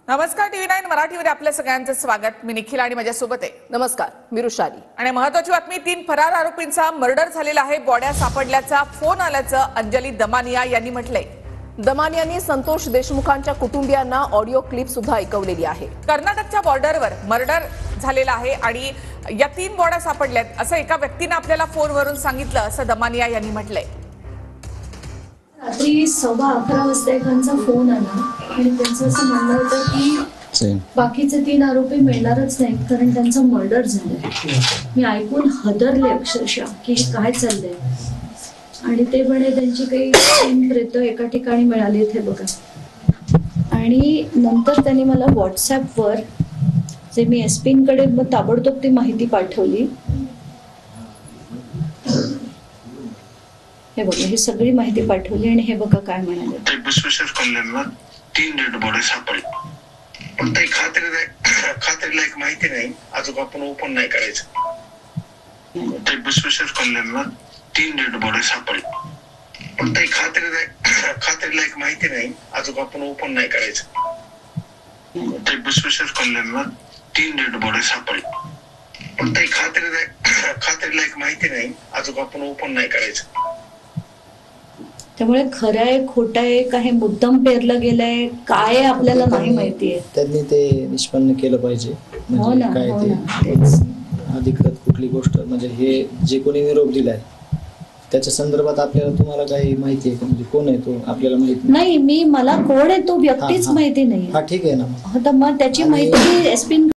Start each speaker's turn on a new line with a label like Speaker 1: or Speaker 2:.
Speaker 1: नमस्कार, TV9 मराठीवर आपल्या सगळ्यांचं स्वागत। मी निखिल आणि माझ्यासोबत आहे।
Speaker 2: नमस्कार, मी रुशाली।
Speaker 1: आणि महत्त्वाची बातमी, 3 फरार आरोपींचा मर्डर झालेला आहे। बॉड्या सापडल्याचा फोन आल्याचं अंजली दमानिया यांनी म्हटलंय।
Speaker 2: दमानियांनी संतोष देशमुखांच्या कुटुंबियांना ऑडिओ क्लिप सुद्धा ऐकवलेली आहे।
Speaker 1: कर्नाटकच्या बॉर्डरवर मर्डर झालेला आहे आणि या 3 बॉड्या सापडल्यात असं एका व्यक्तीने आपल्याला फोनवरून सांगितलं, असं दमानिया यांनी म्हटलंय।
Speaker 3: रात्री 11:15 वाजता एकांचा फोन आला आणि त्यांचं असं म्हणणं होतं की बाकीचे 3 आरोपी मिळणारच नाहीत कारण त्यांचं मर्डर झालंय। मी ऐकून हदरले अक्षरशः की काय चाललंय, आणि ते म्हणे त्यांची काही 3 प्रेत एका ठिकाणी मिळाली हे बघा। आणि नंतर त्यांनी मला व्हॉट्सॲपवर जे मी एसपींकडे ताबडतोब ती माहिती पाठवली। हे बघा, ही सगळी माहिती पाठवली आणि हे बघा काय म्हणाले।
Speaker 4: ते विश्वेश्वर कल्याणला 3 डेड बॉडी सापडली, पण काही खात्रीला एक माहिती नाही, अजून आपण ओपन नाही करायचं। ते विश्वेश्वर कल्याणला 3 डेड बॉडी सापडली, पण काही खात्रीला एक माहिती नाही, अजून आपण ओपन नाही करायचं। ते विश्वेश्वर कल्याणला 3 डेड बॉडी सापडली, पण काही खात्रीला एक माहिती नाही, अजून आपण ओपन नाही करायचं।
Speaker 3: त्यामुळे खरं आहे खोटं आहे का हे मुद्दाम पेरलं गेलंय काय आपल्याला नाही माहितीये।
Speaker 5: त्यांनी ते निष्पन्न केलं पाहिजे, म्हणजे काय ते अधिकृत कुठली गोष्ट, म्हणजे हे जे कोणी निरोप दिलाय त्याच्या संदर्भात आपल्याला तुम्हाला काही माहिती आहे का, म्हणजे कोण आहे तो आपल्याला माहिती
Speaker 3: नाही। मला कोण आहे तो व्यक्तीच माहिती नाही।
Speaker 5: हा ठीक आहे ना,
Speaker 3: मग त्याची माहिती एसपी